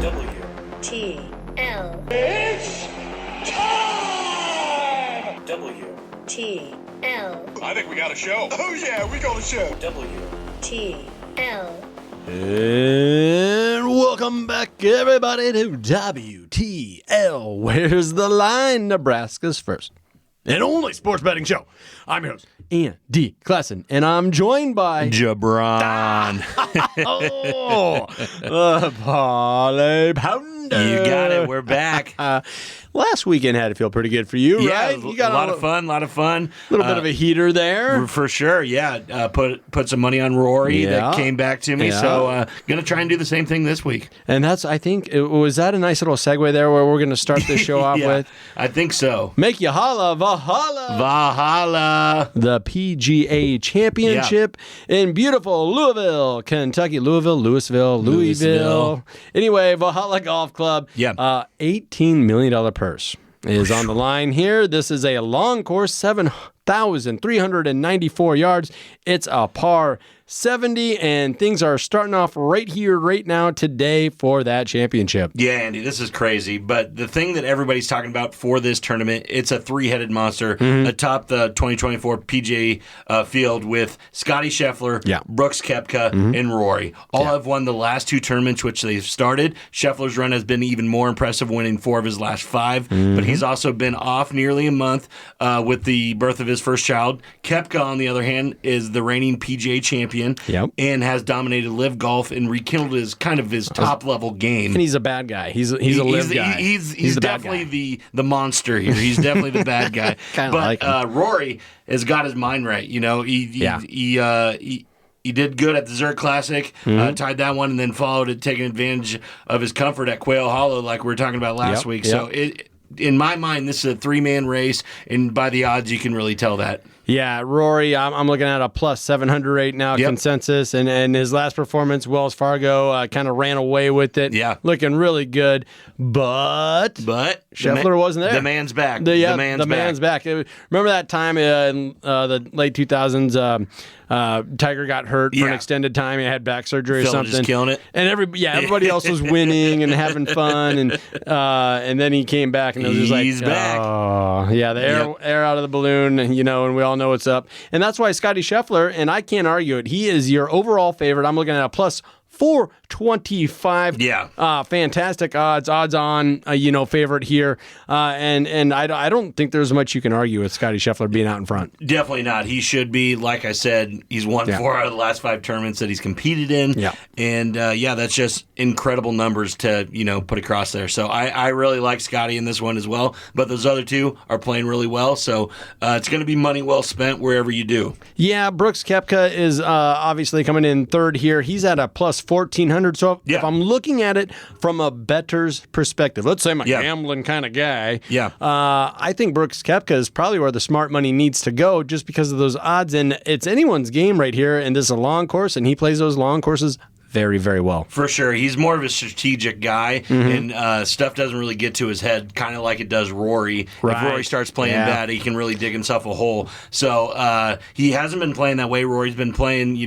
W T L. It's time! W T L. I think we got a show. Oh yeah, we got a show. W T L. And welcome back, everybody, to WTL. Where's the line? Nebraska's first and only sports betting show. I'm your host, Andy Classen, and I'm joined by JaBron. the Parlay Pounder. You got it. We're back. Last weekend had to feel pretty good for you, Yeah, right? it was You got a lot of fun. A little bit of a heater there. For sure, yeah. Put some money on Rory that came back to me. Yeah. So going to try and do the same thing this week. And that's, I think, was that a nice little segue there where we're going to start the show off Yeah, with? I think so. Make you holla, Valhalla. Valhalla. The PGA Championship in beautiful Louisville, Kentucky. Louisville. Anyway, Valhalla Golf Club. Yeah. $18 million purse is on the line here. This is a long course, 7,394 yards. It's a par 70, and things are starting off right here, right now, today for that championship. Yeah, Andy, this is crazy. But the thing that everybody's talking about for this tournament, it's a three-headed monster atop the 2024 PGA field with Scottie Scheffler, Brooks Koepka, and Rory. All have won the last two tournaments which they've started. Scheffler's run has been even more impressive, winning 4 of his last 5. But he's also been off nearly a month with the birth of his first child. Koepka, on the other hand, is the reigning PGA champion. And has dominated live golf and rekindled his top level game. And he's a bad guy. He's a live guy. He's definitely the monster here. He's definitely the bad guy. But Rory has got his mind right. You know, he did good at the Zurich Classic, tied that one, and then followed it, taking advantage of his comfort at Quail Hollow, like we were talking about last week. So in my mind, this is a 3-man race, and by the odds, you can really tell that. Yeah, Rory, I'm looking at a plus 700 right now, consensus, and his last performance, Wells Fargo, kind of ran away with it. Yeah. Looking really good, but Scheffler wasn't there. The man's back. The man's back. Remember that time in the late 2000s, Tiger got hurt for an extended time. He had back surgery or something. Just killing it. And everybody else was winning and having fun, and then he came back, and it was just like, he's back. Oh, yeah, the air out of the balloon, and we all know what's up. And that's why Scottie Scheffler, and I can't argue it, he is your overall favorite. I'm looking at a plus 425. Yeah. Fantastic odds on, favorite here. And I don't think there's much you can argue with Scottie Scheffler being out in front. Definitely not. He should be. Like I said, he's won 4 out of the last 5 tournaments that he's competed in. Yeah. And, that's just incredible numbers to, put across there. So I really like Scottie in this one as well. But those other two are playing really well. So it's going to be money well spent wherever you do. Yeah, Brooks Koepka is obviously coming in third here. He's at a plus 1,400. So if I'm looking at it from a bettor's perspective, let's say I'm a gambling kind of guy, I think Brooks Koepka is probably where the smart money needs to go just because of those odds. And it's anyone's game right here, and this is a long course, and he plays those long courses very, very well. For sure. He's more of a strategic guy, and stuff doesn't really get to his head, kind of like it does Rory. Right. If Rory starts playing bad, he can really dig himself a hole. So he hasn't been playing that way. Rory's been playing,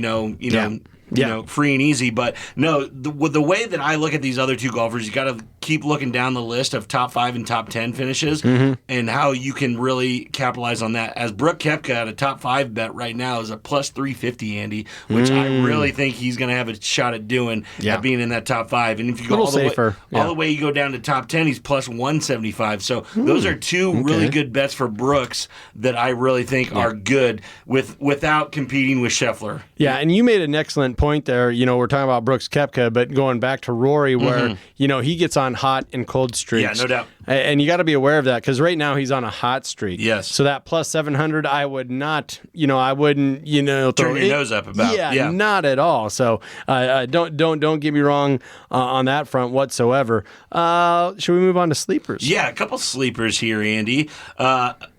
free and easy. But no, the way that I look at these other two golfers, you got to keep looking down the list of top 5 and top 10 finishes and how you can really capitalize on that. As Brooks Koepka at a top 5 bet right now is a plus 350, Andy, which I really think he's going to have a shot at doing, at being in that top 5. And if you go all the way you go down to top 10, he's plus 175. So those are two really good bets for Brooks that I really think are good without competing with Scheffler. Yeah, and you made an excellent point there. We're talking about Brooks Koepka, but going back to Rory where, he gets on hot and cold streaks. Yeah, no doubt. And you got to be aware of that because right now he's on a hot streak. Yes. So that plus 700, I would not, I wouldn't, turn your nose up about. Yeah, not at all. So don't get me wrong on that front whatsoever. Should we move on to sleepers? Yeah, a couple sleepers here, Andy.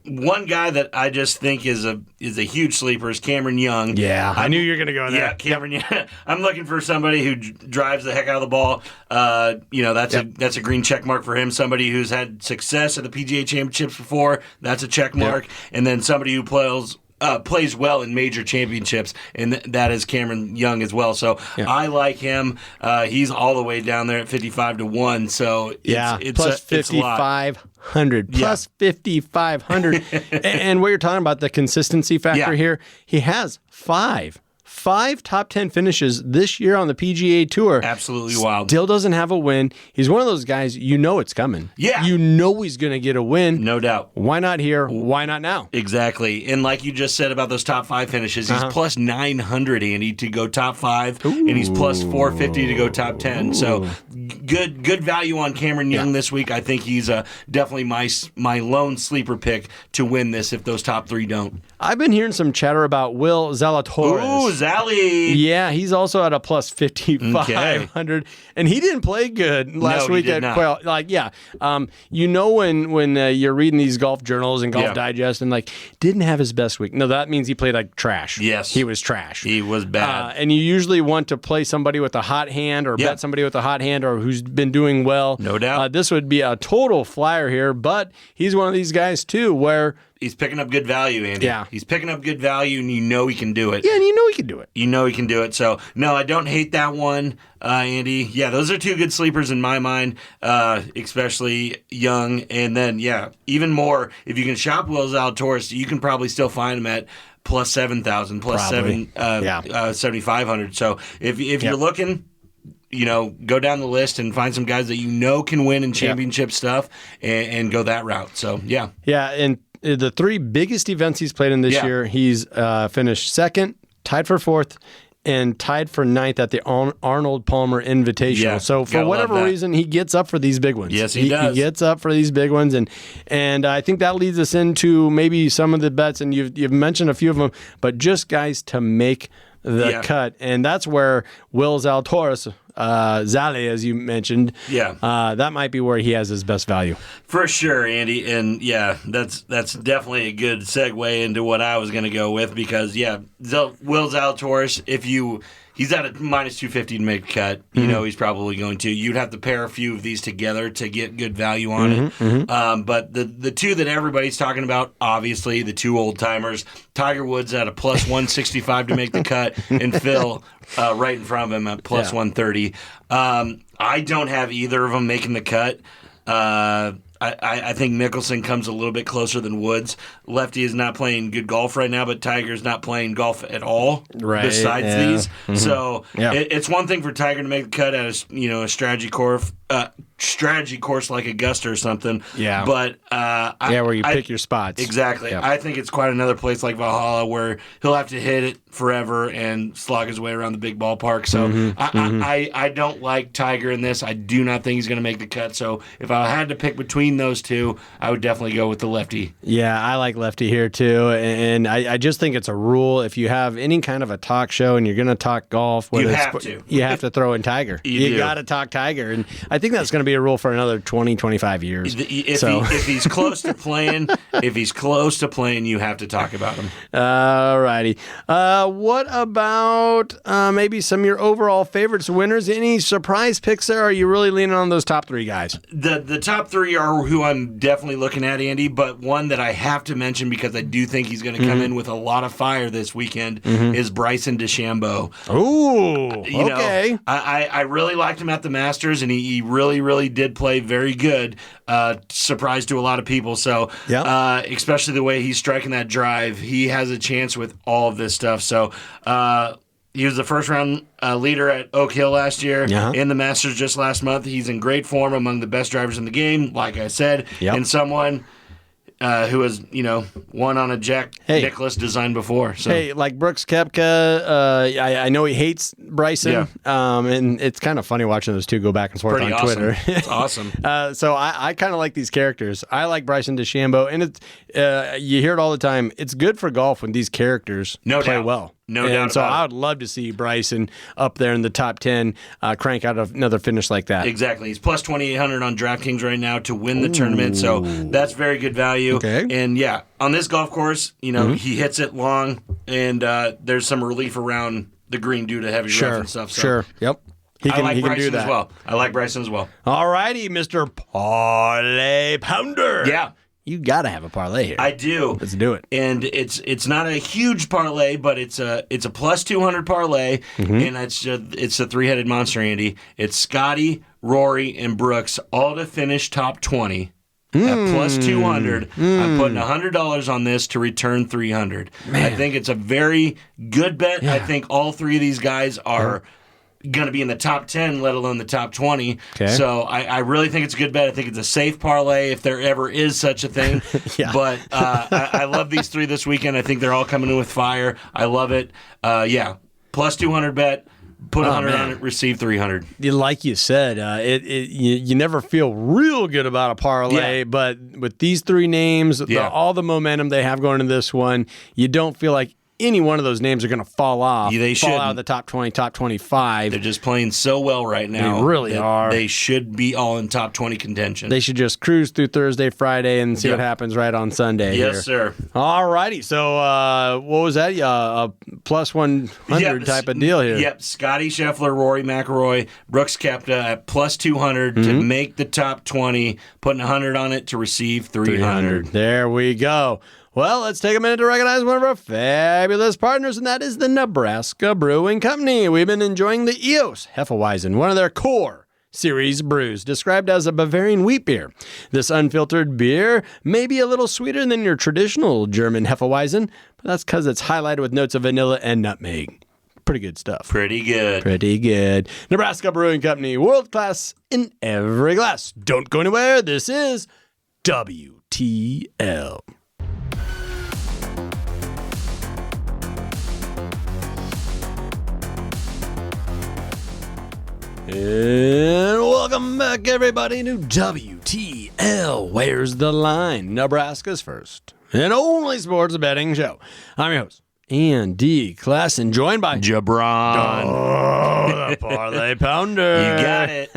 One guy that I just think is a huge sleeper is Cameron Young. Yeah, I knew you were going to go there. Yeah, Cameron Young. I'm looking for somebody who drives the heck out of the ball. That's a green check mark for him. Somebody who's had success at the PGA Championships before. That's a check mark. And then somebody who plays plays well in major championships, and that is Cameron Young as well. So I like him. He's all the way down there at 55-1. So it's plus it's a lot. 5,500 plus 5,500. And what you're talking about, the consistency factor here, he has five top 10 finishes this year on the PGA Tour. Absolutely wild. Still doesn't have a win. He's one of those guys, it's coming. Yeah. You know he's going to get a win. No doubt. Why not here? Why not now? Exactly. And like you just said about those top 5 finishes, he's plus 900, Andy, to go top 5, and he's plus 450 to go top 10. So good value on Cameron Young this week. I think he's definitely my lone sleeper pick to win this if those top 3 don't. I've been hearing some chatter about Will Zalatoris. Ooh, Zally. Yeah, he's also at a plus 5,500, and he didn't play good last week. When you're reading these golf journals and golf digest, and didn't have his best week. No, that means he played like trash. Yes, he was trash. He was bad. And you usually want to play somebody with a hot hand, or bet somebody with a hot hand, or who's been doing well. No doubt. This would be a total flyer here, but he's one of these guys too where. He's picking up good value, Andy. Yeah. He's picking up good value, and he can do it. Yeah, and he can do it. He can do it. So, no, I don't hate that one, Andy. Yeah, those are 2 good sleepers in my mind, especially Young. And then, even more, if you can shop Will Zalatoris, you can probably still find him at plus 7,000, plus 7,500. So, if you're looking... go down the list and find some guys that can win in championship stuff and go that route. So, yeah. Yeah, and the 3 biggest events he's played in this year, he's finished second, tied for 4th, and tied for 9th at the Arnold Palmer Invitational. Yeah, so for whatever reason, he gets up for these big ones. Yes, he does. He gets up for these big ones, and I think that leads us into maybe some of the bets, and you've mentioned a few of them, but just guys to make the cut, and that's where Will Zalatoris, Zale, as you mentioned, that might be where he has his best value. For sure, Andy, and that's definitely a good segue into what I was going to go with because Will Zalatoris, he's at a minus 250 to make a cut. He's probably going to. You'd have to pair a few of these together to get good value on it. But the 2 that everybody's talking about, obviously, the 2 old timers, Tiger Woods at a plus 165 to make the cut, and Phil right in front of him at plus 130. I don't have either of them making the cut. I think Mickelson comes a little bit closer than Woods. Lefty is not playing good golf right now, but Tiger's not playing golf at all besides these. So it's one thing for Tiger to make the cut at a strategy course like Augusta or something. Yeah. But where you pick your spots. Exactly. Yeah. I think it's quite another place like Valhalla where he'll have to hit it forever and slog his way around the big ballpark. So I don't like Tiger in this. I do not think he's going to make the cut. So if I had to pick between those 2, I would definitely go with the lefty. Yeah, I like lefty here too. And I just think it's a rule. If you have any kind of a talk show and you're going to talk golf, you have to throw in Tiger. You got to talk Tiger. And I think that's going to be a rule for another 20, 25 years. If he's close to playing, you have to talk about him. All righty. What about maybe some of your overall favorites, winners? Any surprise picks there? Or are you really leaning on those top 3 guys? The top 3 are who I'm definitely looking at, Andy, but one that I have to mention because I do think he's going to come in with a lot of fire this weekend is Bryson DeChambeau. Ooh, okay. I really liked him at the Masters, and he really, really did play very good, surprise to a lot of people. So, especially the way he's striking that drive, he has a chance with all of this stuff. So, he was the first-round leader at Oak Hill last year in the Masters just last month. He's in great form, among the best drivers in the game, like I said, and someone who has, won on a Jack Nicklaus design before. So. Hey, like Brooks Koepka, I know he hates Bryson, and it's kind of funny watching those 2 go back and forth on Twitter. It's awesome. So I kind of like these characters. I like Bryson DeChambeau, and it's you hear it all the time. It's good for golf when these characters play well. No doubt. So I would love to see Bryson up there in the top 10 crank out another finish like that. Exactly. He's plus 2,800 on DraftKings right now to win the tournament, so that's very good value. Okay. And on this golf course, he hits it long, and there's some relief around the green due to heavy rough and stuff. So. Sure. Yep. I like Bryson as well. I like Bryson as well. All righty, Mr. Parlay Pounder. Yeah. you got to have a parlay here. I do. Let's do it. And it's not a huge parlay, but it's a plus 200 parlay, and it's a three-headed monster, Andy. It's Scotty, Rory, and Brooks all to finish top 20. At plus 200, I'm putting $100 on this to return 300. I think it's a very good bet. Yeah. I think all three of these guys are going to be in the top 10, let alone the top 20. Okay. So I really think it's a good bet. I think it's a safe parlay if there ever is such a thing. Yeah. But I love these three this weekend. I think they're all coming in with fire. I love it. Plus 200 bet. Put 100 on it, receive 300. Like you said, you never feel real good about a parlay, but with these three names, all the momentum they have going into this one, you don't feel like any one of those names are going to fall off. They fall shouldn't. out of the top 20, top 25. They're just playing so well right now. They really are. They should be all in top 20 contention. They should just cruise through Thursday, Friday, and see what happens right on Sunday. Yes, sir. All righty. So what was that? A plus 100 type of deal here. Yep. Scotty Scheffler, Rory McIlroy, Brooks Koepka at plus 200 to make the top 20, putting 100 on it to receive 300. There we go. Well, let's take a minute to recognize one of our fabulous partners, and that is the Nebraska Brewing Company. We've been enjoying the EOS Hefeweizen, one of their core series brews, described as a Bavarian wheat beer. This unfiltered beer may be a little sweeter than your traditional German Hefeweizen, but that's because it's highlighted with notes of vanilla and nutmeg. Pretty good stuff. Pretty good. Pretty good. Nebraska Brewing Company, world class in every glass. Don't go anywhere. This is WTL. And welcome back, everybody, to WTL. Where's the line? Nebraska's first and only sports betting show. I'm your host, Andy Classen, joined by JaBron. Oh, the Parlay Pounder. You got it.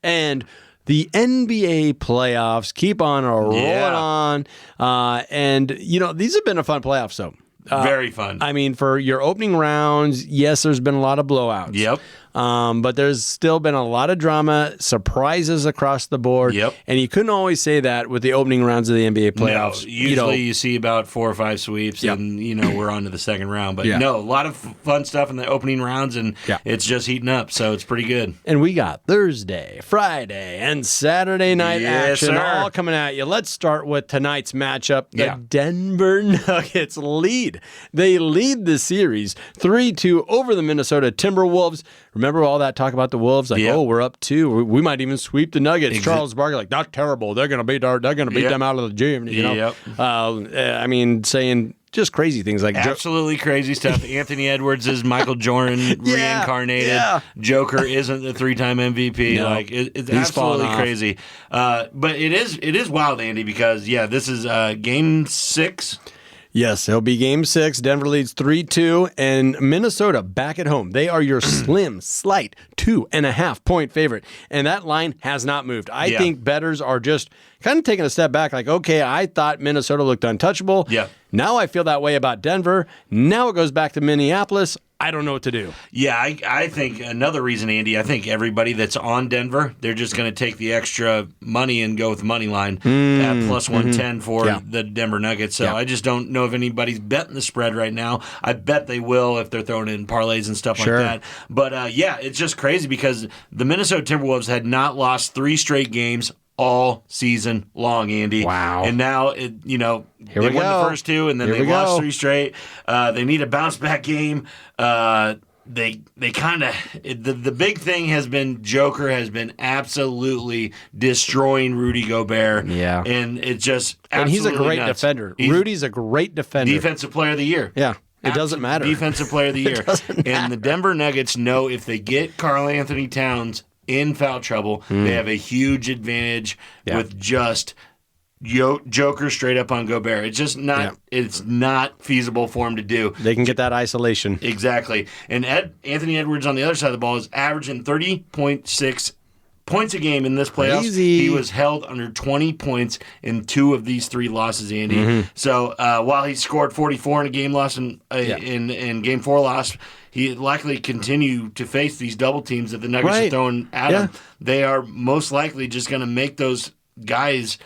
And the NBA playoffs keep on rolling on. And, these have been a fun playoff, so. Very fun. I mean, for your opening rounds, yes, there's been a lot of blowouts. Yep. But there's still been a lot of drama, surprises across the board. Yep. And you couldn't always say that with the opening rounds of the NBA playoffs. No, usually you see about 4 or 5 sweeps, and we're on to the second round. But no, a lot of fun stuff in the opening rounds, and it's just heating up, so it's pretty good. And we got Thursday, Friday, and Saturday night action all coming at you. Let's start with tonight's matchup. The Denver Nuggets lead. They lead the series 3-2 over the Minnesota Timberwolves. Remember all that talk about the Wolves? Like, we're up 2. We might even sweep the Nuggets. Charles Barkley, like, not terrible. They're going to beat them out of the gym. I mean, saying just crazy things like absolutely crazy stuff. Anthony Edwards is Michael Jordan reincarnated. Yeah. Joker isn't the 3-time MVP. No, like it's absolutely crazy. But it is wild, Andy, because this is game 6. Yes, it'll be game 6. Denver leads 3-2, and Minnesota back at home. They are your slight 2.5-point favorite, and that line has not moved. I think bettors are just kind of taking a step back, like, okay, I thought Minnesota looked untouchable. Yeah. Now I feel that way about Denver. Now it goes back to Minneapolis. I don't know what to do. Yeah, I think another reason, Andy, I think everybody that's on Denver, they're just going to take the extra money and go with the money line at plus 110 for the Denver Nuggets. So I just don't know if anybody's betting the spread right now. I bet they will if they're throwing in parlays and stuff like that. But, it's just crazy because the Minnesota Timberwolves had not lost 3 straight games all season long, Andy. Wow. And now, they won the first 2, and then they lost 3 straight. They need a bounce-back game. They kind of the big thing has been Joker has been absolutely destroying Rudy Gobert. Yeah. And it's just and he's a great nuts. defender. Rudy's a great defender. Defensive player of the year. Yeah. It doesn't matter. Defensive player of the year. And the Denver Nuggets know if they get Karl Anthony Towns in foul trouble, they have a huge advantage with just Joker straight up on Gobert. It's just not it's not feasible for him to do. They can get that isolation. Exactly. And Anthony Edwards on the other side of the ball is averaging 30.6 points a game in this playoffs. Easy. He was held under 20 points in 2 of these 3 losses, Andy. So while he scored 44 in a game loss in game 4 loss, he likely continue to face these double teams that the Nuggets are throwing at him. They are most likely just going to make those guys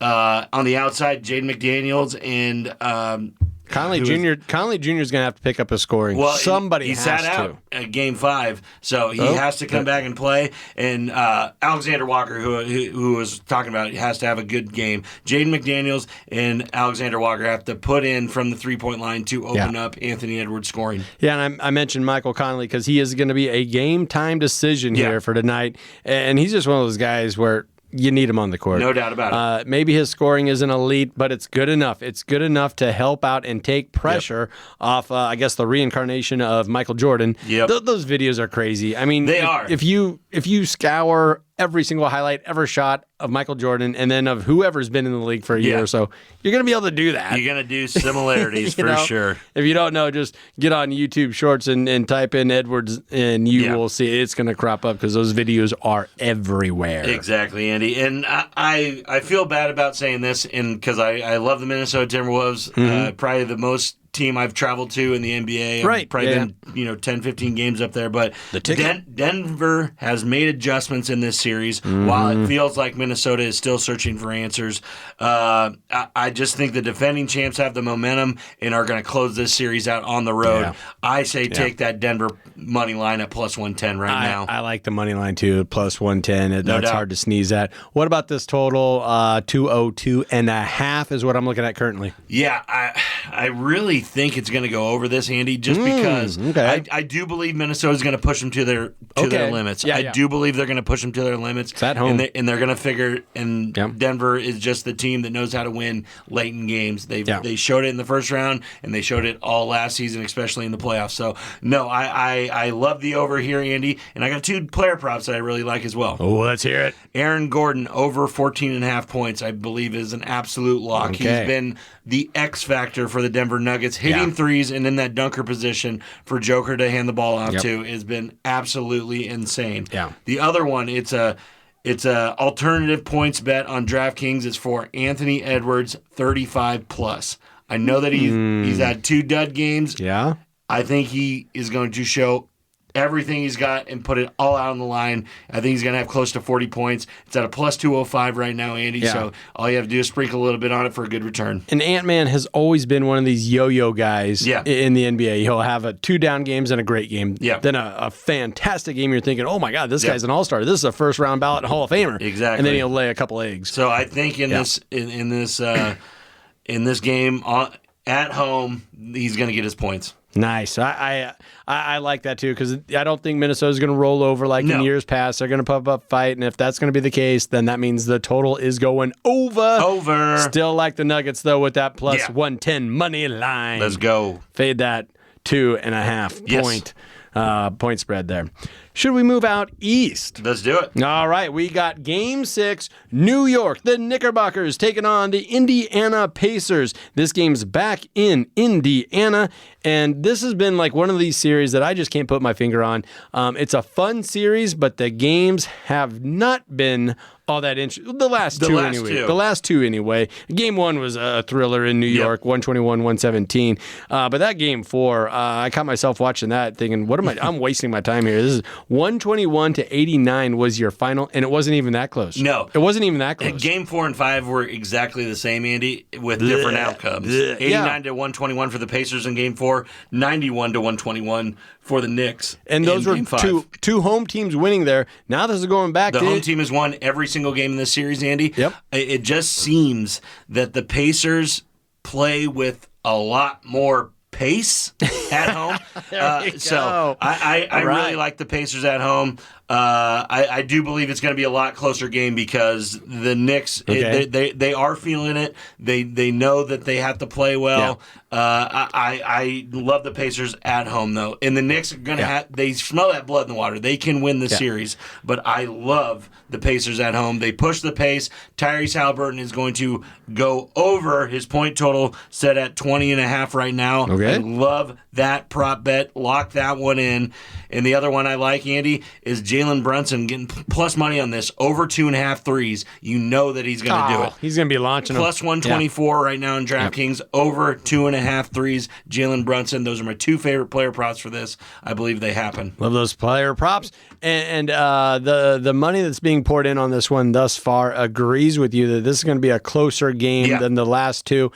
On the outside, Jaden McDaniels and Conley Jr. Conley Jr. is going to have to pick up his scoring. Well, somebody he has sat to. out at Game 5, so he has to come back and play. And Oleksandr Walker, who was talking about it, has to have a good game. Jaden McDaniels and Oleksandr Walker have to put in from the three-point line to open up Anthony Edwards scoring. Yeah, and I mentioned Michael Conley because he is going to be a game-time decision here for tonight. And he's just one of those guys where you need him on the court. No doubt about it. Maybe his scoring isn't elite, but it's good enough. It's good enough to help out and take pressure off, I guess, the reincarnation of Michael Jordan. Yep. Those videos are crazy. I mean, they are. If you scour every single highlight ever shot of Michael Jordan and then of whoever's been in the league for a year or so, you're going to be able to do that. You're going to do similarities for sure. If you don't know, just get on YouTube Shorts and type in Edwards and you will see it's going to crop up because those videos are everywhere. Exactly, Andy. And I feel bad about saying this because I love the Minnesota Timberwolves, probably the most team I've traveled to in the NBA. I've probably been 10, 15 games up there. But Denver has made adjustments in this series. While it feels like Minnesota is still searching for answers, I just think the defending champs have the momentum and are going to close this series out on the road. Yeah. I say take that Denver money line at plus 110 now. I like the money line too, plus 110. That's hard to sneeze at. What about this total? 202.5 is what I'm looking at currently. Yeah, I really think it's going to go over this, Andy, just because I do believe Minnesota's going to push them to their limits. I do believe they're going to push them to their limits. It's at home. And they're going to figure, and Denver is just the team that knows how to win late in games. They showed it in the first round, and they showed it all last season, especially in the playoffs. So, no, I love the over here, Andy, and I got 2 player props that I really like as well. Oh, let's hear it. Aaron Gordon, over 14.5 points, I believe is an absolute lock. Okay. He's been the X factor for the Denver Nuggets, hitting threes and in that dunker position for Joker to hand the ball out to has been absolutely insane. Yeah. The other one, it's a alternative points bet on DraftKings. It's for Anthony Edwards, 35 plus. I know that he's had 2 dud games. Yeah. I think he is going to show everything he's got and put it all out on the line. I think he's going to have close to 40 points. It's at a plus 205 right now, Andy. Yeah. So all you have to do is sprinkle a little bit on it for a good return. And Ant-Man has always been one of these yo-yo guys in the NBA. He'll have 2 down games and a great game. Yeah. Then a fantastic game. You're thinking, oh, my God, this guy's an all-star. This is a first-round ballot Hall of Famer. Exactly. And then he'll lay a couple eggs. So I think in this game at home, he's going to get his points. Nice. I like that too because I don't think Minnesota's going to roll over like in years past. They're going to pump up fight, and if that's going to be the case, then that means the total is going over. Still like the Nuggets though with that plus 110 money line. Let's go. Fade that 2.5 point spread there. Should we move out east? Let's do it. All right, we got Game 6, New York. The Knickerbockers taking on the Indiana Pacers. This game's back in Indiana, and this has been like one of these series that I just can't put my finger on. It's a fun series, but the games have not been all that interesting. The last two anyway. Game 1 was a thriller in New York, 121-117. But that Game 4, I caught myself watching that thinking, what am I? I'm wasting my time here. This is 121-89 was your final, and it wasn't even that close. No. It wasn't even that close. Game 4 and 5 were exactly the same, Andy, with different outcomes. 89-121 for the Pacers in Game 4, 91-121 for the Knicks. And those were two home teams winning there. Now this is going back to... The home team has won every single game in this series, Andy. Yep. It just seems that the Pacers play with a lot more pace at home. So I really like the Pacers at home. I do believe it's going to be a lot closer game because the Knicks, they are feeling it. They know that they have to play well. Yeah. I love the Pacers at home, though. And the Knicks are going to they smell that blood in the water. They can win the series. But I love the Pacers at home. They push the pace. Tyrese Haliburton is going to go over his point total set at 20.5 right now. Okay. I love that prop bet. Lock that one in. And the other one I like, Andy, is Jalen Jalen Brunson, getting plus money on this, over 2.5 threes. You know that he's going to do it. He's going to be launching plus 124 right now in DraftKings, over 2.5 threes. Jalen Brunson. Those are my two favorite player props for this. I believe they happen. Love those player props. And the money that's being poured in on this one thus far agrees with you that this is going to be a closer game than the last two.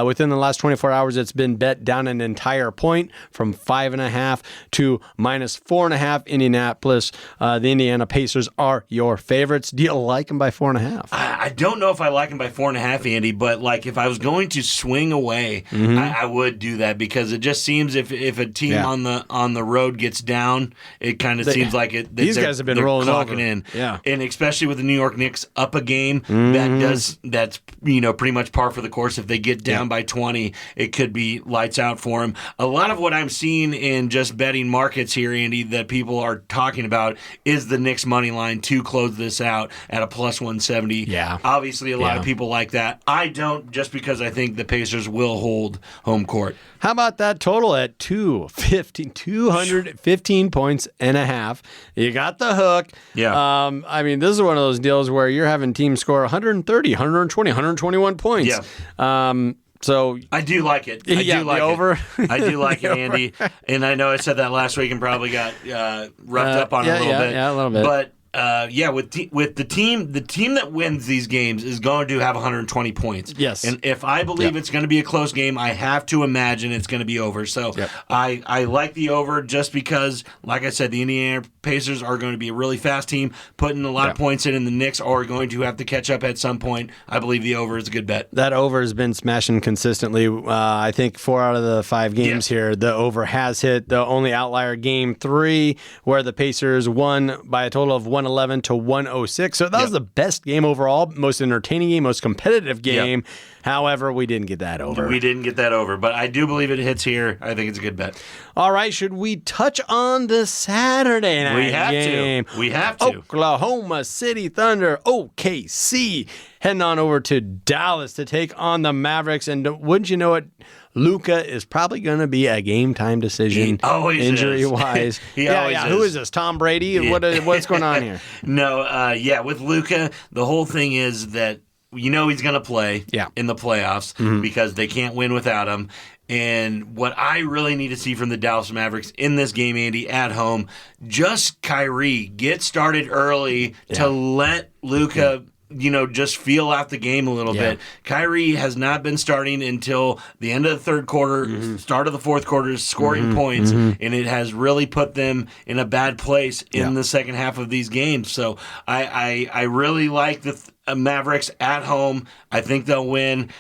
Within the last 24 hours, it's been bet down an entire point from 5.5 to -4.5. Indianapolis. The Indiana Pacers are your favorites. Do you like them by 4.5? I don't know if I like them by 4.5, Andy, but like if I was going to swing away, I would do that because it just seems if a team on the road gets down, it kind of seems like it. These guys have been rolling clocking over. in, yeah, and especially with the New York Knicks up a game, that's pretty much par for the course. If they get down by 20, it could be lights out for them. A lot of what I'm seeing in just betting markets here, Andy, that people are talking about is the Knicks money line to close this out at a plus 170. Yeah, obviously a lot of people like that. I don't, just because I think the Pacers will hold home court. How about that total at 215 points and a half? You got the hook. Yeah. I mean, this is one of those deals where you're having teams score 130, 120, 121 points. Yeah. So I do like it. I do like over. I do like it, Andy. And I know I said that last week and probably got roughed up on it a little bit. Yeah, a little bit. But with the team that wins these games is going to have 120 points. Yes. And if I believe it's going to be a close game, I have to imagine it's going to be over. So I like the over just because, like I said, the Indiana Pacers are going to be a really fast team, putting a lot of points in, and the Knicks are going to have to catch up at some point. I believe the over is a good bet. That over has been smashing consistently. I think 4 out of the 5 games here, the over has hit. The only outlier, game 3, where the Pacers won by a total of 111 to 106. So that was the best game overall, most entertaining game, most competitive game. However, we didn't get that over. We didn't get that over, but I do believe it hits here. I think it's a good bet. All right, should we touch on the Saturday night game? We have to. Oklahoma City Thunder, OKC, heading on over to Dallas to take on the Mavericks. And wouldn't you know it, Luka is probably going to be a game-time decision, injury-wise. Who is this, Tom Brady? Yeah. What's going on here? No, with Luka, the whole thing is that he's going to play in the playoffs because they can't win without him. And what I really need to see from the Dallas Mavericks in this game, Andy, at home, just Kyrie get started early to let Luka just feel out the game a little bit. Kyrie has not been starting until the end of the third quarter, start of the fourth quarter, scoring points, and it has really put them in a bad place in the second half of these games. So I really like the Mavericks at home. I think they'll win.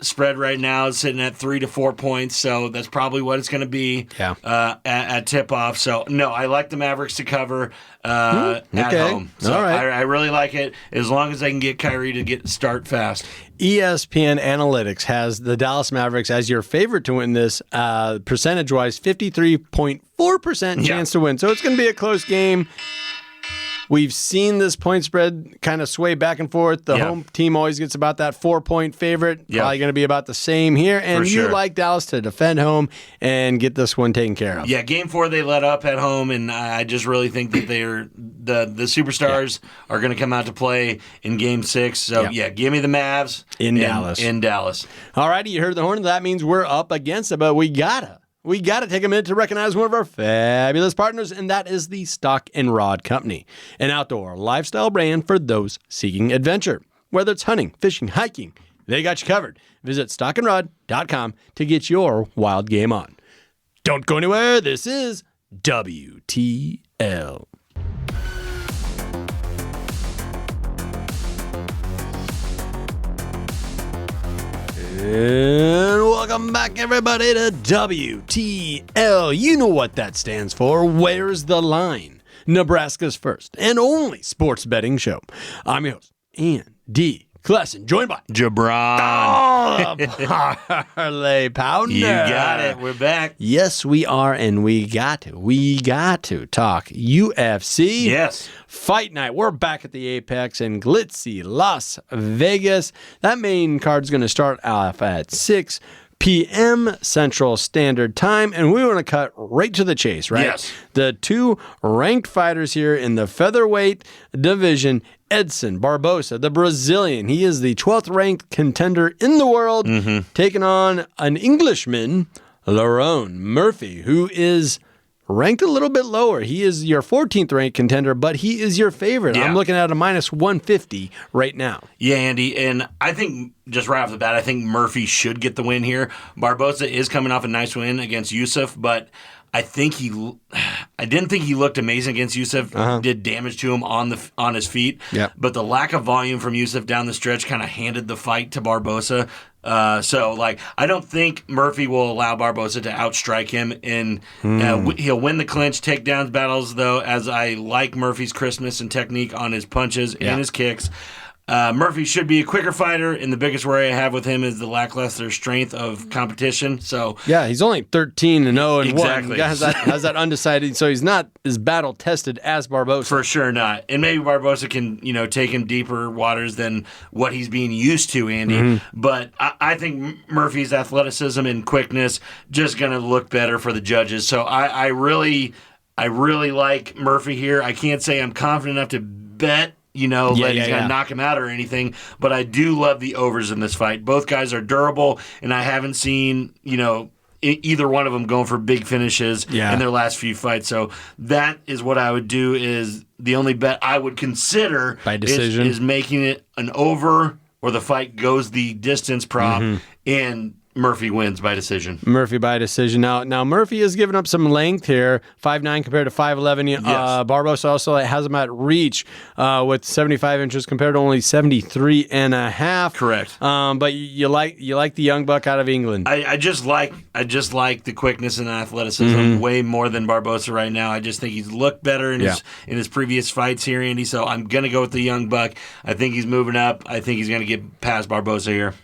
Spread right now is sitting at 3 to 4 points, so that's probably what it's going to be at tip-off. So, no, I like the Mavericks to cover at home. So all right. I really like it as long as they can get Kyrie to start fast. ESPN Analytics has the Dallas Mavericks as your favorite to win this, percentage-wise, 53.4% chance to win. So it's going to be a close game. We've seen this point spread kind of sway back and forth. The home team always gets about that 4-point favorite. Probably going to be about the same here. And you like Dallas to defend home and get this one taken care of. Yeah, game 4 they let up at home, and I just really think that the superstars are going to come out to play in game 6. So, give me the Mavs in Dallas. All righty, you heard the horn. That means we're up against it, but we got to take a minute to recognize one of our fabulous partners, and that is the Stock and Rod Company, an outdoor lifestyle brand for those seeking adventure. Whether it's hunting, fishing, hiking, they got you covered. Visit stockandrod.com to get your wild game on. Don't go anywhere. This is WTL. And welcome back, everybody, to WTL. You know what that stands for. Where's the Line? Nebraska's first and only sports betting show. I'm your host, Andy Classen, joined by JaBron. The Parlay Pounder. You got it. We're back. Yes, we are, and we got to talk UFC. Yes. Fight night. We're back at the Apex in glitzy Las Vegas. That main card's going to start off at 6. p.m. Central Standard Time. And we want to cut right to the chase, right? Yes. The two ranked fighters here in the featherweight division, Edson Barbosa, the Brazilian. He is the 12th ranked contender in the world, taking on an Englishman, Lerone Murphy, who is ranked a little bit lower. He is your 14th ranked contender, but he is your favorite. Yeah. I'm looking at a minus 150 right now. Yeah, Andy, and I think just right off the bat, I think Murphy should get the win here. Barbosa is coming off a nice win against Usyk, but I didn't think he looked amazing against Usyk. Did damage to him on his feet. Yeah. But the lack of volume from Usyk down the stretch kind of handed the fight to Barbosa. I don't think Murphy will allow Barbosa to outstrike him, and he'll win the clinch takedowns battles, though, as I like Murphy's crispness and technique on his punches and his kicks. Murphy should be a quicker fighter, and the biggest worry I have with him is the lackluster strength of competition. So yeah, he's only 13-0 and exactly. 1. Has that undecided, so he's not as battle tested as Barbosa. For sure not. And maybe Barbosa can, take him deeper waters than what he's being used to, Andy. But I think Murphy's athleticism and quickness just going to look better for the judges. So I really like Murphy here. I can't say I'm confident enough to bet he's going to knock him out or anything. But I do love the overs in this fight. Both guys are durable, and I haven't seen, either one of them going for big finishes in their last few fights. So that is what I would do. Is the only bet I would consider by decision is making it an over or the fight goes the distance prop and Murphy wins by decision. Murphy by decision. Now Murphy has given up some length here, 5'9" compared to 5'11". Yes. Barbosa also has him at reach with 75 inches compared to only 73 and a half. Correct. But you like the young buck out of England. I just like the quickness and athleticism way more than Barbosa right now. I just think he's looked better in his previous fights here, Andy. So I'm gonna go with the young buck. I think he's moving up. I think he's gonna get past Barbosa here.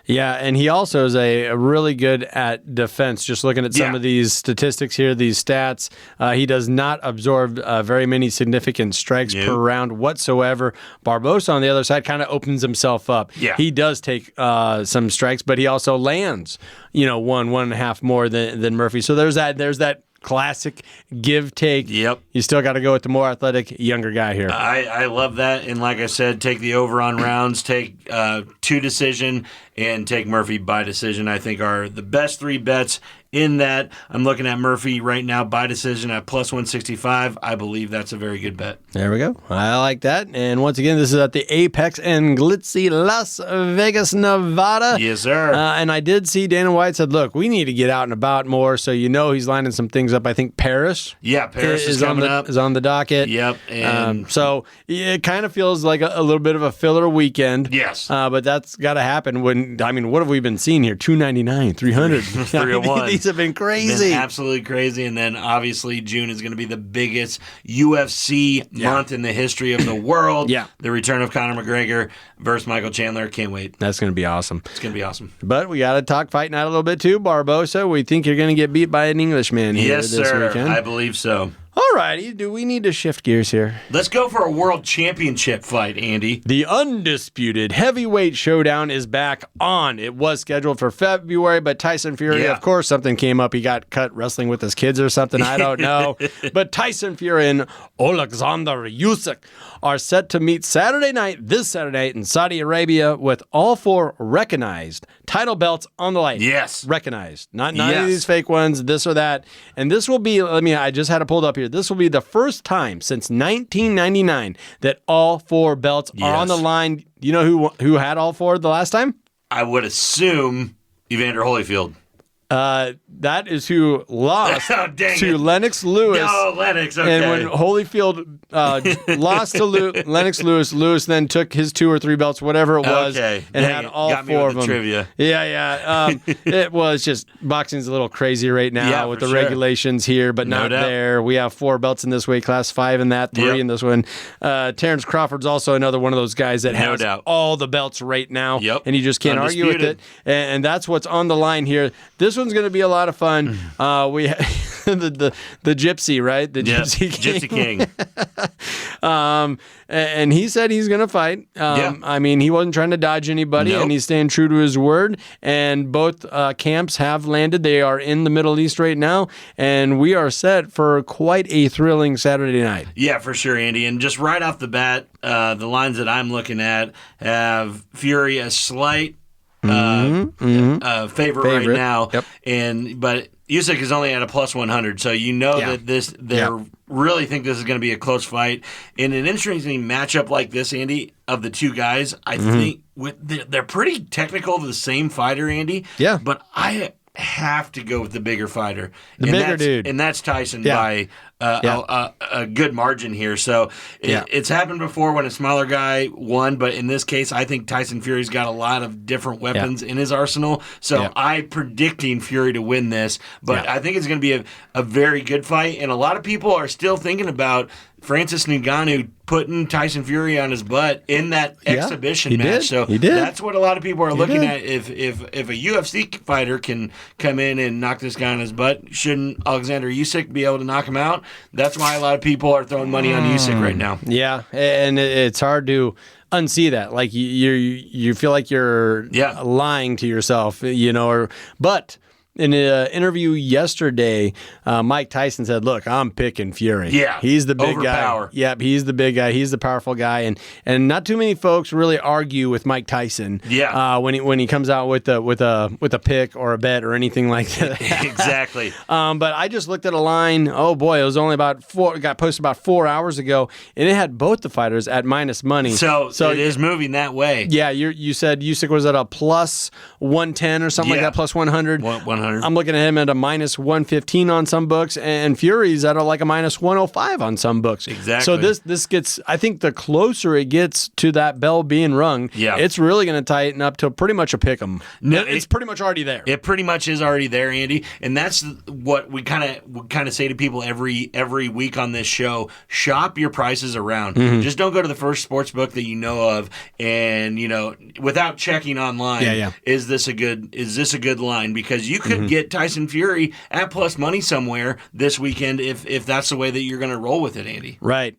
Yeah, and he also is a really good at defense. Just looking at some of these statistics here, these stats, he does not absorb very many significant strikes per round whatsoever. Barbosa, on the other side, kind of opens himself up. Yeah. He does take some strikes, but he also lands, 1.5 more than Murphy. So there's that classic give take. Yep. You still got to go with the more athletic, younger guy here. I love that. And like I said, take the over on rounds, take 2 decision, and take Murphy by decision, I think are the best 3 bets in that. I'm looking at Murphy right now by decision at plus 165. I believe that's a very good bet. There we go. I like that. And once again, this is at the Apex and Glitzy Las Vegas, Nevada. Yes, sir. And I did see Dana White said, look, we need to get out and about more. So he's lining some things up. I think Paris. Yeah, Paris is coming up. Is on the docket. Yep. And so it kind of feels like a little bit of a filler weekend. Yes. But that's got to happen what have we been seeing here? 299, 300. 301. These have been crazy. Been absolutely crazy. And then obviously June is going to be the biggest UFC month in the history of the world. The return of Conor McGregor versus Michael Chandler. Can't wait. That's going to be awesome. It's going to be awesome. But we got to talk fight night a little bit too, Barbosa. We think you're going to get beat by an Englishman here this weekend. I believe so. All righty. Do we need to shift gears here? Let's go for a world championship fight, Andy. The undisputed heavyweight showdown is back on. It was scheduled for February, but Tyson Fury, of course, something came up. He got cut wrestling with his kids or something. I don't know. But Tyson Fury and Oleksandr Usyk are set to meet this Saturday night in Saudi Arabia with all 4 recognized title belts on the line. Yes. Recognized. Not any of these fake ones, this or that. And this will be, I just had it pulled up here. This will be the first time since 1999 that all 4 belts are on the line. You know who had all 4 the last time? I would assume Evander Holyfield. That is who lost to Lennox Lewis. No, Lennox, okay. And when Holyfield lost to Lennox Lewis, Lewis then took his 2 or 3 belts, whatever it was, and had all got 4 of them. Trivia. Yeah. It was just, boxing's a little crazy right now with the regulations here, but not there. We have 4 belts in this weight class, 5 in that, 3 in this one. Terrence Crawford's also another one of those guys that has all the belts right now, and you just can't argue with it. And that's what's on the line here. This one's going to be a lot of fun. the gypsy, right? The gypsy king. Gypsy King. And he said he's going to fight. I mean, he wasn't trying to dodge anybody, and he's staying true to his word. And both camps have landed. They are in the Middle East right now, and we are set for quite a thrilling Saturday night. Yeah, for sure, Andy. And just right off the bat, the lines that I'm looking at have Fury a slight favorite right now, but Usyk is only at a plus 100, so you know that they really think this is going to be a close fight. In an interesting matchup like this, Andy, of the two guys, I think they're pretty technical, the same fighter, Andy. Yeah. But I have to go with the bigger fighter. The bigger dude. And that's Tyson by a good margin here. So it's happened before when a smaller guy won, but in this case, I think Tyson Fury's got a lot of different weapons in his arsenal. So I'm predicting Fury to win this, but I think it's going to be a very good fight. And a lot of people are still thinking about Francis Ngannou putting Tyson Fury on his butt in that exhibition match. So that's what a lot of people are looking at. If a UFC fighter can come in and knock this guy on his butt, shouldn't Oleksandr Usyk be able to knock him out? That's why a lot of people are throwing money on Usyk right now. Yeah, and it's hard to unsee that. Like you feel like you're lying to yourself, but in an interview yesterday, Mike Tyson said, "Look, I'm picking Fury. Yeah, he's the big guy. Yep, he's the big guy. He's the powerful guy." And not too many folks really argue with Mike Tyson. Yeah, when he comes out with a pick or a bet or anything like that. Exactly. But I just looked at a line. Oh boy, it was only got posted about 4 hours ago, and it had both the fighters at minus money. So it is moving that way. Yeah, you said Usyk was at a plus 110 or something like that, plus 100. 100. I'm looking at him at a minus 115 on some books, and Fury's at a minus 105 on some books. Exactly. So this gets, I think the closer it gets to that bell being rung, it's really going to tighten up to pretty much a pick 'em. No, it's pretty much already there. It pretty much is already there, Andy, and that's what we kind of say to people every week on this show. Shop your prices around. Just don't go to the first sports book that you know of, and without checking online. Is this a good line? Because you could get Tyson Fury at plus money somewhere this weekend if that's the way that you're going to roll with it, Andy. Right.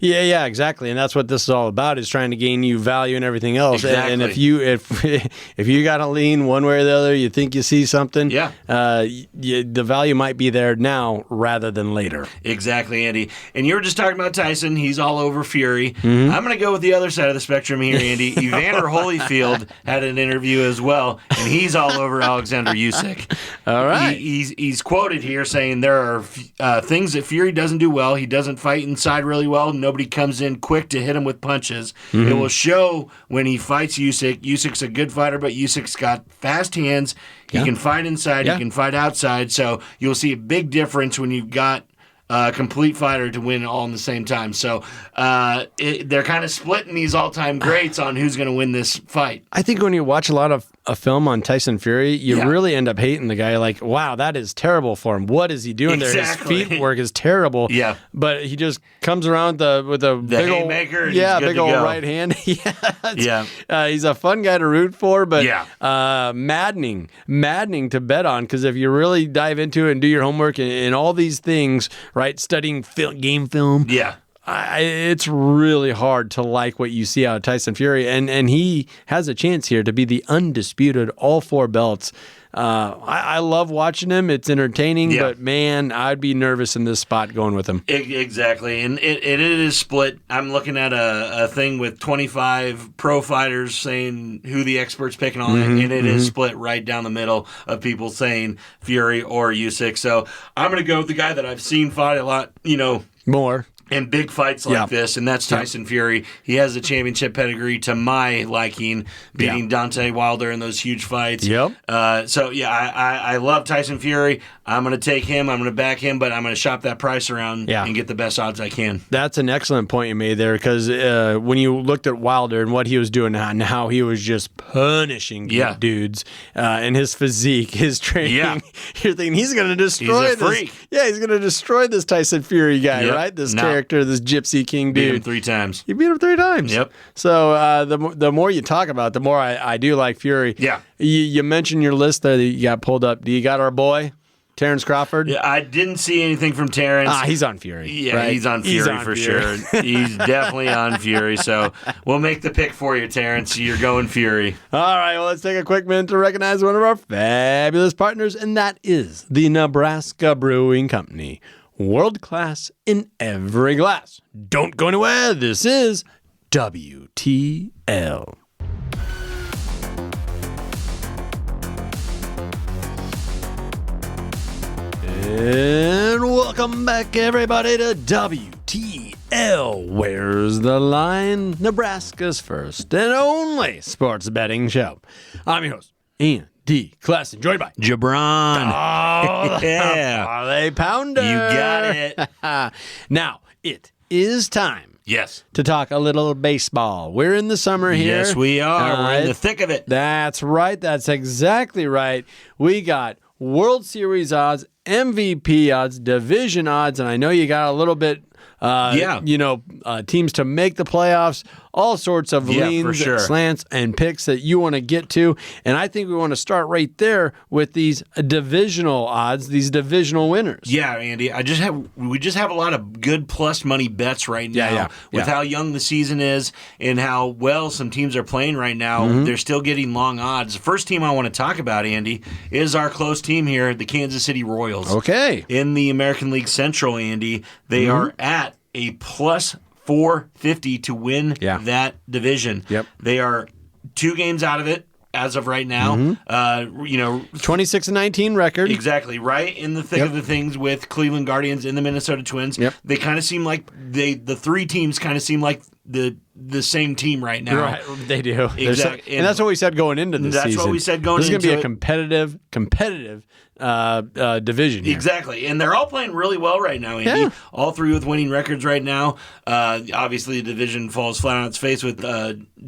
Yeah, exactly. And that's what this is all about, is trying to gain you value and everything else. Exactly. And if you got to lean one way or the other, you think you see something, the value might be there now rather than later. Exactly, Andy. And you were just talking about Tyson. He's all over Fury. I'm going to go with the other side of the spectrum here, Andy. Evander Holyfield had an interview as well, and he's all over Oleksandr Usyk. All right. He's quoted here saying there are things that Fury doesn't do well. He doesn't fight inside really well. Nobody comes in quick to hit him with punches. It will show when he fights Usyk. Usyk's a good fighter, but Usyk's got fast hands. He can fight inside. He can fight outside. So you'll see a big difference when you've got a complete fighter to win all in the same time. So they're kind of splitting these all-time greats on who's going to win this fight. I think when you watch a lot of a film on Tyson Fury, you really end up hating the guy. Like, wow, that is terrible for him. What is he doing there? His feet work is terrible. Yeah. But he just comes around with a big haymaker. Big old right hand. He's a fun guy to root for, but maddening to bet on, because if you really dive into it and do your homework and all these things, right, studying game film. Yeah. It's really hard to like what you see out of Tyson Fury, and he has a chance here to be the undisputed all four belts. I love watching him. It's entertaining, but man, I'd be nervous in this spot going with him. Exactly, and it is split. I'm looking at a thing with 25 pro fighters saying who the experts picking on it, and it is split right down the middle of people saying Fury or Usyk. So I'm going to go with the guy that I've seen fight a lot, more. And big fights like this, and that's Tyson Fury. He has the championship pedigree to my liking, beating Deontay Wilder in those huge fights. I love Tyson Fury. I'm going to take him. I'm going to back him, but I'm going to shop that price around and get the best odds I can. That's an excellent point you made there, because when you looked at Wilder and what he was doing and how he was just punishing dudes and his physique, his training, you're thinking he's going to destroy this. Freak. Yeah, he's going to destroy this Tyson Fury guy, right? This character, this Gypsy King dude. Beat him 3 times. You beat him 3 times. Yep. So the more you talk about it, the more I do like Fury. Yeah. You mentioned your list there that you got pulled up. Do you got our boy? Terrence Crawford? Yeah, I didn't see anything from Terrence. He's on Fury. Yeah, right? he's on Fury for sure. He's definitely on Fury. So we'll make the pick for you, Terrence. You're going Fury. All right, well, let's take a quick minute to recognize one of our fabulous partners, and that is the Nebraska Brewing Company. World class in every glass. Don't go anywhere. This is WTL. And welcome back, everybody, to WTL. Where's the line? Nebraska's first and only sports betting show. I'm your host, Andy Classen, joined by JaBron. Oh, yeah. Parlay Pounder. You got it. Now, it is time Yes. to talk a little baseball. We're in the summer here. Yes, we are. All We're in right. the thick of it. That's right. That's exactly right. We got World Series odds, MVP odds, division odds, and I know you got a little bit, teams to make the playoffs, all sorts of leans, for sure. slants, and picks that you want to get to. And I think we want to start right there with these divisional odds, these divisional winners. Yeah, Andy. We just have a lot of good plus money bets right now with how young the season is and how well some teams are playing right now. Mm-hmm. They're still getting long odds. The first team I want to talk about, Andy, is our close team here, the Kansas City Royals. Okay. In the American League Central, Andy, they are at a plus 450 to win that division. Yep. They are 2 games out of it as of right now. 26-19 record. Exactly, right in the thick of the things with Cleveland Guardians and the Minnesota Twins. Yep. They kind of seem like the 3 teams kind of seem like the same team right now. Right, they do. Exactly. And that's what we said going into this season. That's what we said going into it. This is going to be a competitive division here. Exactly. And they're all playing really well right now, Andy. Yeah. All 3 with winning records right now. Obviously, the division falls flat on its face with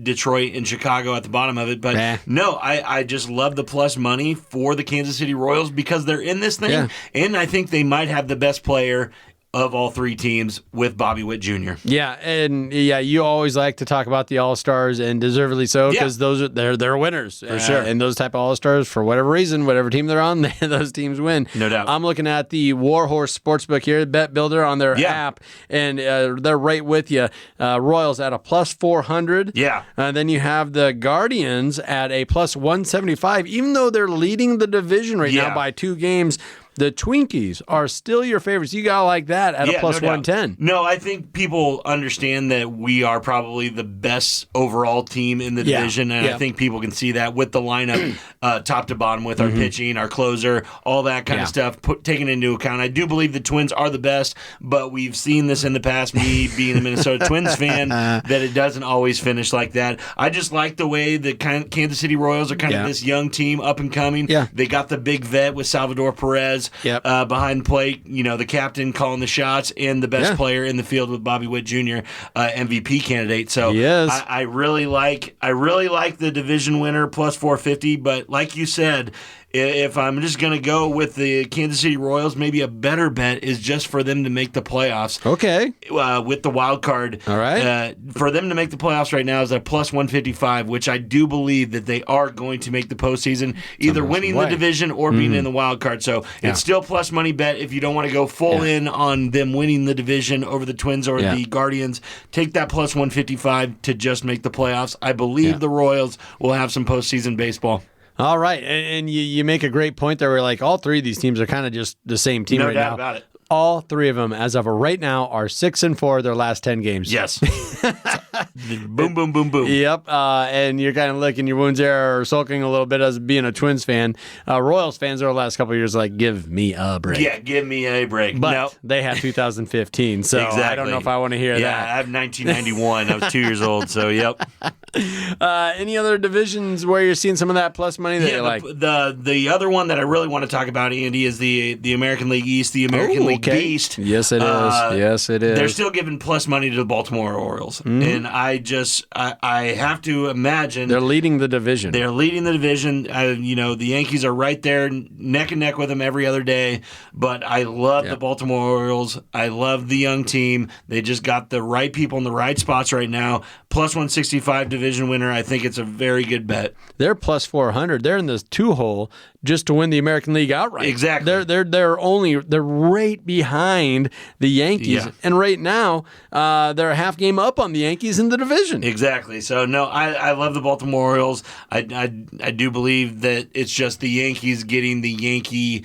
Detroit and Chicago at the bottom of it. But no, I just love the plus money for the Kansas City Royals because they're in this thing. Yeah. And I think they might have the best player of all 3 teams with Bobby Witt Jr. Yeah, and you always like to talk about the All-Stars, and deservedly so, because they're winners. For sure. And those type of All-Stars, for whatever reason, whatever team they're on, those teams win. No doubt. I'm looking at the Warhorse Sportsbook here, Bet Builder on their app, and they're right with you. Royals at a plus 400. Yeah. Then you have the Guardians at a plus 175, even though they're leading the division right now by 2 games. The Twinkies are still your favorites. You got to like that at a plus 110. No, I think people understand that we are probably the best overall team in the division, and I think people can see that with the lineup top to bottom, with our pitching, our closer, all that kind of stuff taken into account. I do believe the Twins are the best, but we've seen this in the past, me being a Minnesota Twins fan, that it doesn't always finish like that. I just like the way the Kansas City Royals are kind of this young team, up and coming. Yeah. They got the big vet with Salvador Perez. Behind the plate, the captain calling the shots, and the best player in the field with Bobby Witt Jr., MVP candidate. So I really like the division winner plus 450. But like you said, if I'm just going to go with the Kansas City Royals, maybe a better bet is just for them to make the playoffs. Okay. With the wild card. All right. For them to make the playoffs right now is at plus 155, which I do believe that they are going to make the postseason, either winning the division or being in the wild card. So it's still plus money bet if you don't want to go full in on them winning the division over the Twins or the Guardians. Take that plus 155 to just make the playoffs. I believe the Royals will have some postseason baseball. All right, and you make a great point there where like all 3 of these teams are kind of just the same team right now. No doubt about it. All 3 of them, as of right now, are 6-4 their last 10 games. Yes. Boom, boom, boom, boom. Yep, and you're kind of licking your wounds there or sulking a little bit as being a Twins fan. Royals fans over the last couple of years like, give me a break. Yeah, give me a break. But they had 2015, so I don't know if I want to hear that. Yeah, I have 1991. I was 2 years old, so yep. Any other divisions where you're seeing some of that plus money that you like? The other one that I really want to talk about, Andy, is the American League East, the American League Beast. Yes, it is. Yes, it is. They're still giving plus money to the Baltimore Orioles, and I have to imagine they're leading the division. They're leading the division. The Yankees are right there, neck and neck with them every other day. But I love the Baltimore Orioles. I love the young team. They just got the right people in the right spots right now. plus 165 division winner. I think it's a very good bet. They're plus 400. They're in the 2-hole just to win the American League outright. Exactly. They're right behind the Yankees, and right now they're a half game up on the Yankees in the division. Exactly. So no, I love the Baltimore Orioles. I do believe that it's just the Yankees getting the Yankee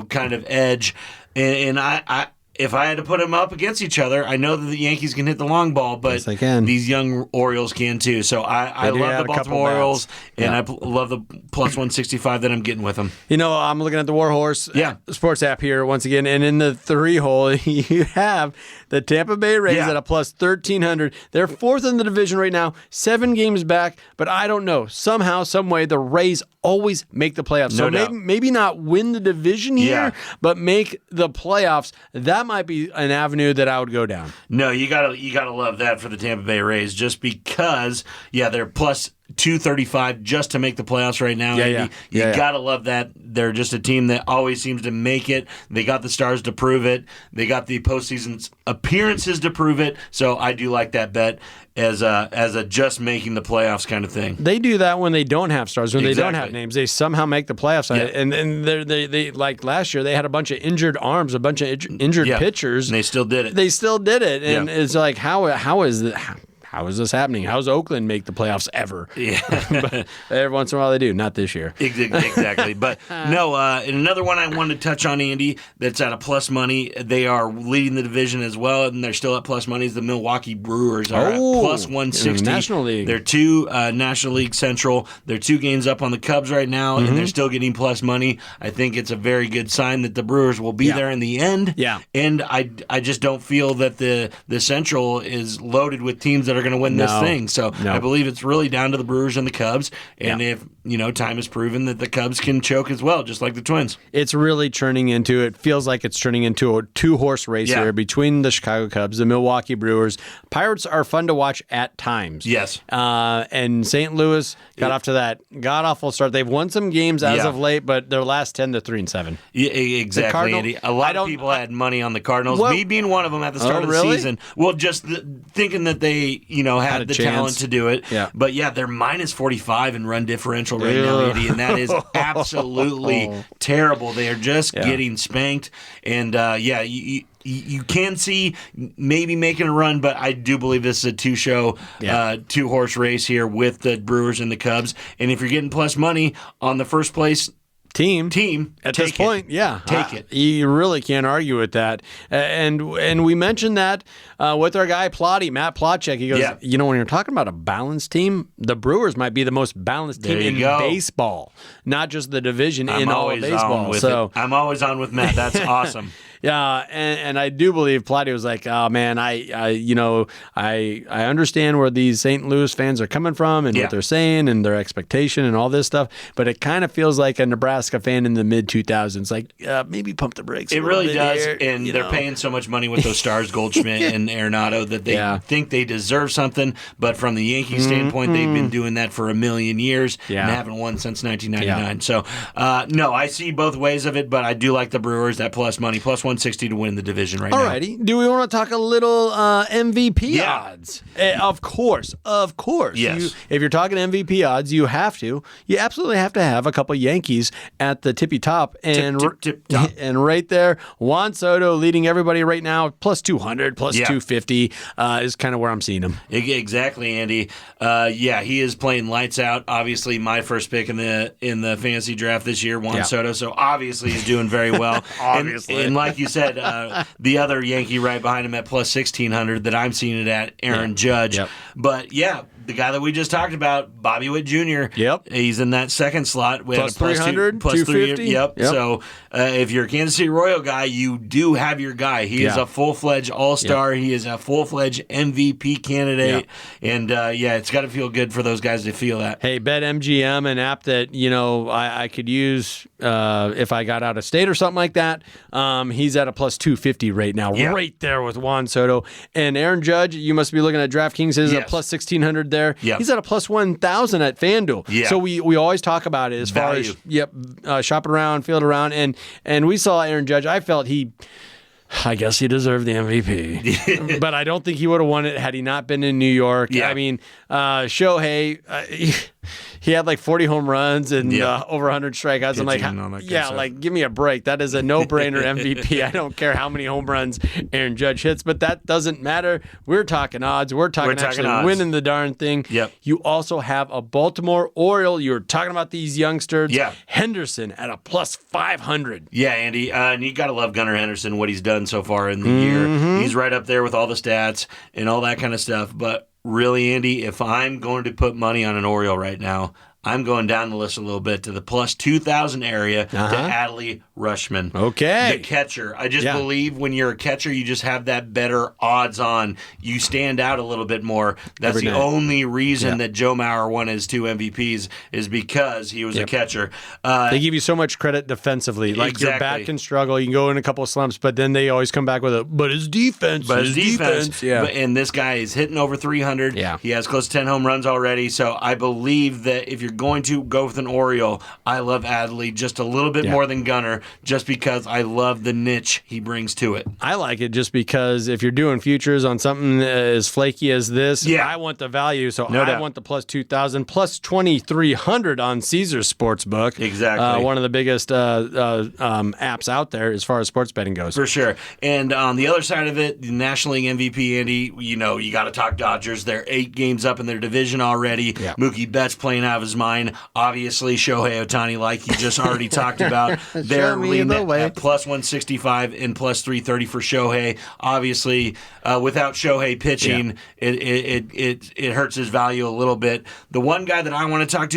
kind of edge, and I if I had to put them up against each other, I know that the Yankees can hit the long ball, but yes, they can. These young Orioles can too. So I love the Baltimore Orioles, and I love the plus 165 that I'm getting with them. I'm looking at the Warhorse Sports app here once again, and in the 3-hole, you have the Tampa Bay Rays at a plus 1,300. They're fourth in the division right now, 7 games back, but I don't know. Somehow, some way, the Rays always make the playoffs. No doubt. Maybe not win the division here, but make the playoffs. That might be an avenue that I would go down. No, you gotta love that for the Tampa Bay Rays, just because they're plus 235 just to make the playoffs right now. You gotta love that. They're just a team that always seems to make it. They got the stars to prove it. They got the postseason appearances to prove it. So I do like that bet as a just making the playoffs kind of thing. They do that when they don't have stars, when they don't have names. They somehow make the playoffs. And they like last year, they had a bunch of injured arms, a bunch of injured pitchers. And they still did it. And it's like, how is it? How is this happening? How's Oakland make the playoffs ever? But every once in a while they do, not this year. Exactly. But no, and another one I wanted to touch on, Andy, that's at a plus money. They are leading the division as well, and they're still at plus money. Is the Milwaukee Brewers are at plus 160. National League. They're 2 National League Central. They're 2 games up on the Cubs right now, and they're still getting plus money. I think it's a very good sign that the Brewers will be there in the end. Yeah. And I just don't feel that the Central is loaded with teams that are going to win this thing. So I believe it's really down to the Brewers and the Cubs. And if time has proven that the Cubs can choke as well, just like the Twins. It's really it feels like it's turning into a 2-horse race here between the Chicago Cubs, the Milwaukee Brewers. Pirates are fun to watch at times. Yes. And St. Louis got off to that god-awful start. They've won some games as of late, but their last 10 to 3-7. Yeah, exactly, Andy. A lot of people had money on the Cardinals, me being one of them at the start of the season. Well, just thinking that they, had the talent to do it. Yeah. But they're minus 45 in run differential right now, Andy, and that is absolutely terrible. They are just getting spanked. And, you can see maybe making a run, but I do believe this is a 2-horse race here with the Brewers and the Cubs. And if you're getting plus money on the first place team at this point, take it. You really can't argue with that. And we mentioned that with our guy Matt Plotchek. He goes, when you're talking about a balanced team, the Brewers might be the most balanced team in baseball, not just the division in all of baseball. I'm always on with Matt. That's awesome. Yeah, and I do believe Plotty was like, oh man, I understand where these St. Louis fans are coming from and what they're saying and their expectation and all this stuff, but it kind of feels like a Nebraska fan in the mid 2000s, like maybe pump the brakes. It really does, and they're paying so much money with those stars, Goldschmidt and Arenado, that they think they deserve something. But from the Yankees standpoint, they've been doing that for a million years and haven't won since 1999. So no, I see both ways of it, but I do like the Brewers at plus money, plus 160 to win the division right now. Alrighty. Do we want to talk a little MVP odds? Of course. Yes. If you're talking MVP odds, you absolutely have to have a couple Yankees at the tippy top. And tip top. And right there, Juan Soto leading everybody right now, plus 200, plus 250 is kind of where I'm seeing him. Exactly, Andy. He is playing lights out. Obviously, my first pick in the fantasy draft this year, Juan Soto. So obviously he's doing very well. Obviously. And like you said, the other Yankee right behind him at plus 1,600 that I'm seeing it at, Aaron Judge. Yep. But the guy that we just talked about, Bobby Witt Jr. Yep. He's in that second slot. We plus had a 300, plus 250. Yep. So if you're a Kansas City Royal guy, you do have your guy. He is a full-fledged all-star. He is a full-fledged MVP candidate. And, it's got to feel good for those guys to feel that. Hey, BetMGM, an app that, I could use if I got out of state or something like that. He's at a plus 250 right now, right there with Juan Soto. And Aaron Judge, you must be looking at DraftKings, is a plus 1,600 there. Yep. He's at a plus 1,000 at FanDuel. Yeah. So we always talk about it as Value. far as shopping around, field around. And we saw Aaron Judge. I felt he I guess he deserved the MVP. But I don't think he would have won it had he not been in New York. Yeah. I mean, Shohei, he had like 40 home runs and over 100 strikeouts. I'm like, give me a break. That is a no-brainer MVP. I don't care how many home runs Aaron Judge hits, but that doesn't matter. We're talking odds. We're talking actually winning the darn thing. Yep. You also have a Baltimore Oriole. You're talking about these youngsters. Yeah. Henderson at a plus 500. Yeah, Andy. And you got to love Gunnar Henderson, what he's done so far in the year. He's right up there with all the stats and all that kind of stuff. But really, Andy, if I'm going to put money on an Oriole right now, I'm going down the list a little bit to the plus 2,000 area to Adley Rushman. Okay. The catcher. I just believe when you're a catcher, you just have that better odds on. You stand out a little bit more. That's the only reason that Joe Mauer won his 2 MVPs is because he was a catcher. They give you so much credit defensively. Like your bat can struggle. You can go in a couple of slumps, but then they always come back with but his defense. But his defense. Yeah. And this guy is hitting over 300. Yeah. He has close to 10 home runs already. So I believe that if you're going to go with an Oriole, I love Adley just a little bit more than Gunnar, just because I love the niche he brings to it. I like it just because if you're doing futures on something as flaky as this, I want the value, so I want the plus 2,000, plus 2,300 on Caesars Sportsbook. Exactly. One of the biggest apps out there as far as sports betting goes. For sure. And on the other side of it, the National League MVP, Andy, you got to talk Dodgers. They're 8 games up in their division already. Yeah. Mookie Betts playing out of his mind. Obviously, Shohei Ohtani, like you just already talked about, they're leading at plus 165 and plus 330 for Shohei. Obviously, without Shohei pitching, it hurts his value a little bit. The one guy that I want to talk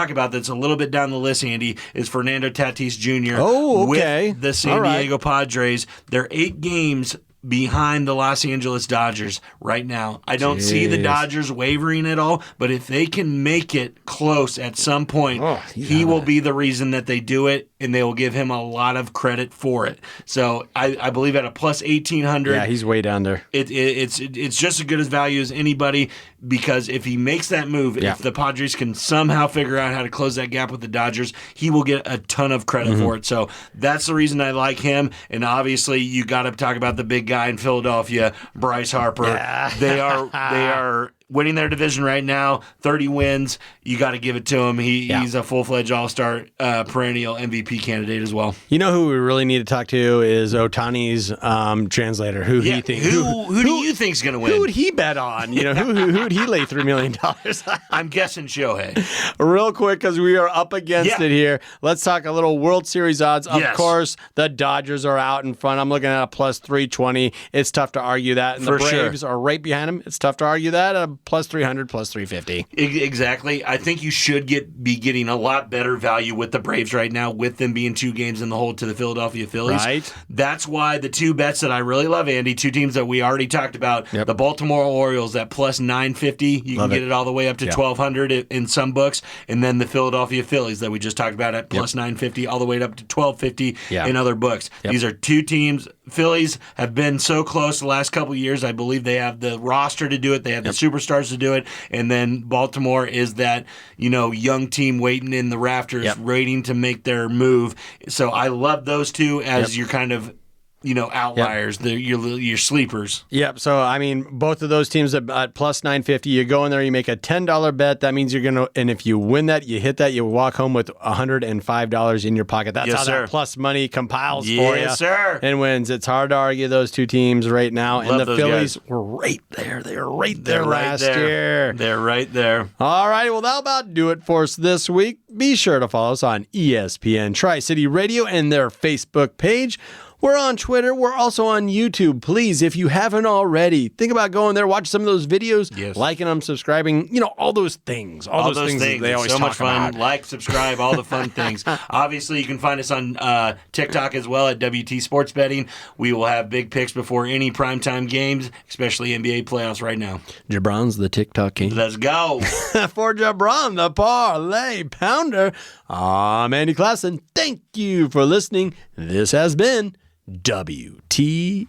about that's a little bit down the list, Andy, is Fernando Tatis Jr. Oh, okay. With the San Diego Padres. They're 8 games behind the Los Angeles Dodgers right now. I don't see the Dodgers wavering at all, but if they can make it close at some point, he will be the reason that they do it, and they will give him a lot of credit for it. So I believe at a plus 1,800. Yeah, he's way down there. It's just as good as value as anybody, because if he makes that move, if the Padres can somehow figure out how to close that gap with the Dodgers, he will get a ton of credit for it. So that's the reason I like him. And obviously, you got to talk about the big guy in Philadelphia, Bryce Harper. Yeah. They are winning their division right now, 30 wins. You got to give it to him. He's a full-fledged all-star, perennial MVP candidate as well. You know who we really need to talk to is Ohtani's translator. Who do you think's going to win? Who would he bet on? Who would he lay $3 million? I'm guessing Shohei. Real quick, because we are up against it here. Let's talk a little World Series odds. Of course, the Dodgers are out in front. I'm looking at a plus 320. It's tough to argue that. And the Braves are right behind them. It's tough to argue that. Plus 300, plus 350. Exactly. I think you should be getting a lot better value with the Braves right now, with them being 2 games in the hole to the Philadelphia Phillies. Right. That's why the 2 bets that I really love, Andy, 2 teams that we already talked about, the Baltimore Orioles at plus 950. You can get it all the way up to 1,200 in some books, and then the Philadelphia Phillies that we just talked about at plus 950 all the way up to 1,250 in other books. These are 2 teams. Phillies have been so close the last couple of years. I believe they have the roster to do it. They have the superstars to do it. And then Baltimore is that, young team waiting in the rafters, waiting to make their move. So I love those 2 as your kind of outliers, your sleepers. Yep. So, I mean, both of those teams at plus 950, you go in there, you make a $10 bet. That means you're going to, and if you win that, you hit that, you walk home with $105 in your pocket. That's how that plus money compiles for you. Yes, sir. And wins. It's hard to argue those 2 teams right now. And the Phillies were right there. They were right there last year. They're right there. All right. Well, that'll about do it for us this week. Be sure to follow us on ESPN Tri-City Radio and their Facebook page. We're on Twitter. We're also on YouTube. Please, if you haven't already, think about going there, watch some of those videos, liking them, subscribing, all those things. All those things that they always talk about. So much fun. About. Like, subscribe, all the fun things. Obviously, you can find us on TikTok as well at WT Sports Betting. We will have big picks before any primetime games, especially NBA playoffs right now. JaBron's the TikTok king. Let's go. For JaBron, the Parlay Pounder, I'm Andy Classen. Thank you for listening. This has been WTL.